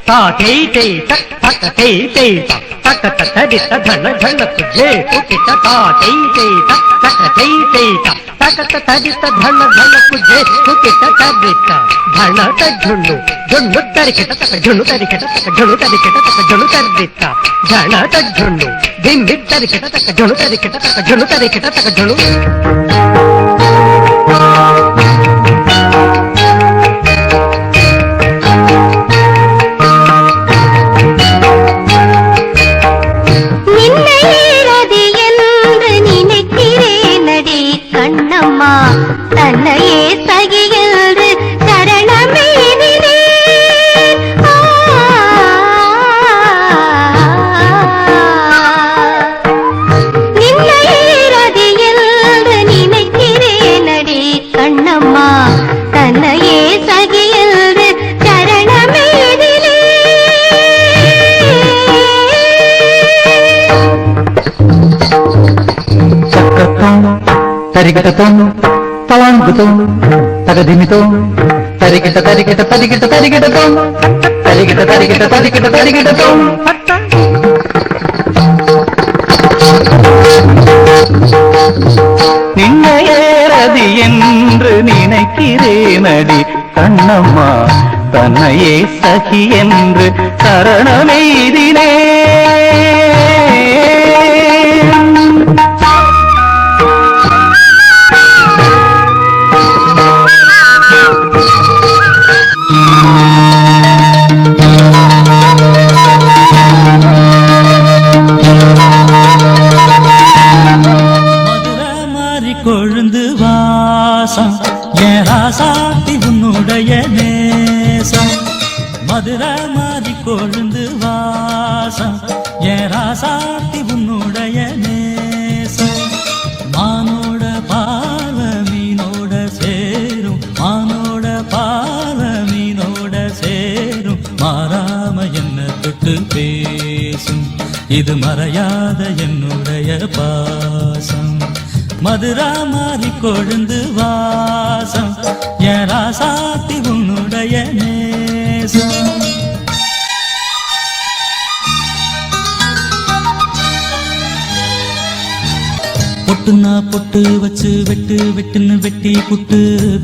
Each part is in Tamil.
ता ते ते तक तक ते ते तक तक तदित धन धन तुझे कुकित ता ते ते तक तक ते ते तक तक तदित धन धन तुझे कुकित तदित धन तझुनु झुनु तरिकित तक झुनु तरिकित तक झुनु तरिकित तक झुनु तदित धन तझुनु धिंदि तरिकित तक झुनु तरिकित तक झुनु तरिकित तक झुनु தன்னையே சகியல்று சரணமேதிலே நின்னையேரதியல்று நினைக்கிறேனடி கண்ணம்மா தன்னையே சகியல்று சரணமேதிலே தரிகட்டத்தோம் தவாங்குத்தோம் தகதிமித்தோம் தரிகிட்ட தரிகிட்ட தரிகிட்ட தரிகிட்டத்தோம் தரிகிட்ட தரிகிட்ட தரிகிட்ட தரிகிட்டத்தோம் நின்னையேரதி என்று நினைக்கிறேனடி கண்ணம்மா தன்னையே சகி என்று சரணமெய்தினே கொழுந்து வாசம் என் ராசாத்தி உன்னுடைய நேசம் மதுரை மாறி கொழுந்து வாசம் என் ராசாத்தி உன்னுடைய நேசம் மானோட பால மீனோட சேரும் மானோட பால மீனோட சேரும் மாறாம என்ன தொட்டு பேசும் இது மறையாத என்னுடைய பாசம் மதுரா மாறி கொழுந்து வாசம் என் ராசாத்தி உன்னுடைய நேசம் பொட்டுனா பொட்டு வச்சு வெட்டு வெட்டுன்னு வெட்டி புட்டு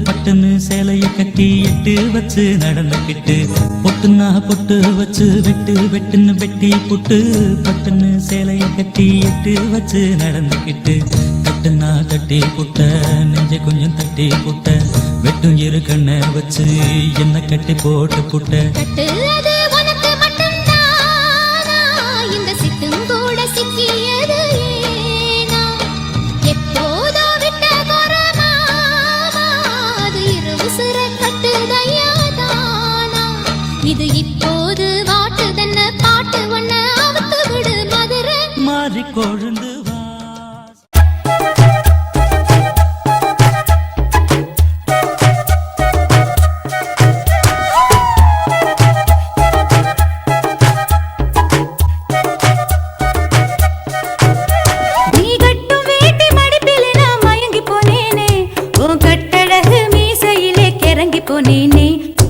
பட்டுன்னு சேலைய கட்டி எட்டு வச்சு நடந்துக்கிட்டு பொட்டுனா பொட்டு வச்சு வெட்டு வெட்டுன்னு வெட்டி புட்டு பட்டுன்னு சேலைய கட்டி எட்டு வச்சு நடந்துக்கிட்டு கட்டுனா கட்டி புட்ட நெஞ்ச கொஞ்சம் தட்டி புட்ட வெட்டும் இரு கண்ணை வச்சு என்ன கட்டி போட்டு புட்ட இது இப்போது வாட்டு தன்ன பாட்டு ஒன்ன அவுத்து விடு மதுரை மாறி கொழுந்து போனேனே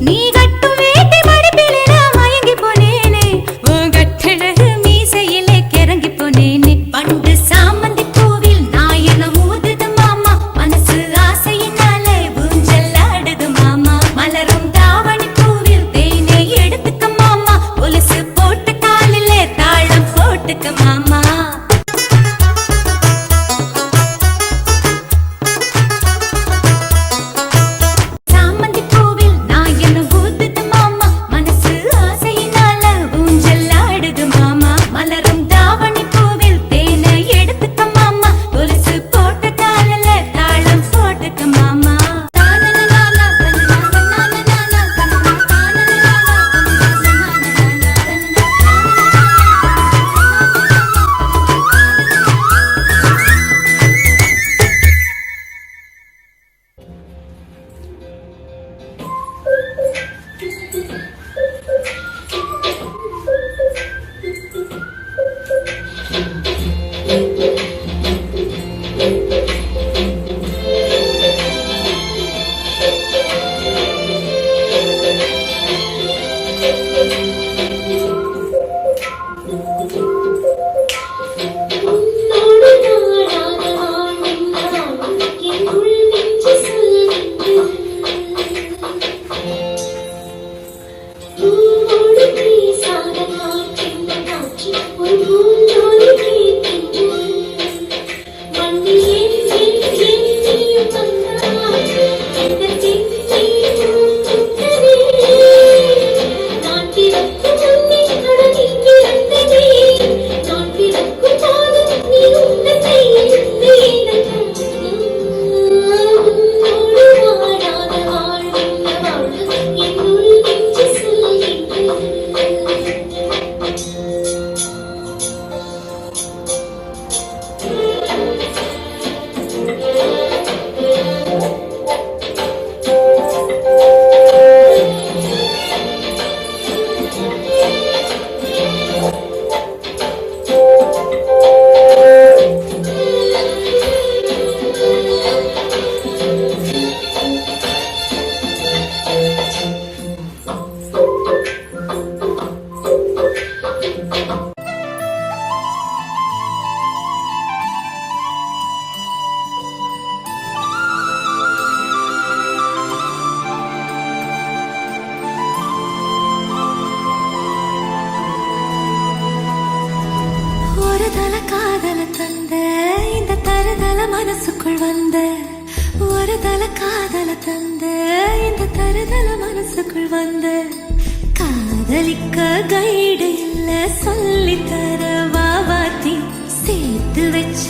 நீ கட்டும் வேட்டி மடிப்பிலே நான் மயங்கி போனேனே உன் கட்டழகு மீசையிலே கிறங்கி போனேனே பண்டு சாமந்தி பூவில் நாயன ஊதுது மாமா மனசு ஆசையினாலே ஊஞ்சல் ஆடுது மாமா மலரும் தாவணி பூவில் தேனை எடுத்துக்க மாமா கொலுசு போட்டு காலிலே தாளம் போட்டுக்க மாமா சாமந்தி பூவில் நாயன ஊது மனசுக்குள் வந்த ஒரு தல காதல தந்த இந்த தருதல மனசுக்குள் வந்த காதலிக்க கைடு இல்ல சொல்லி தர வாவாத்தி சேர்த்து வச்ச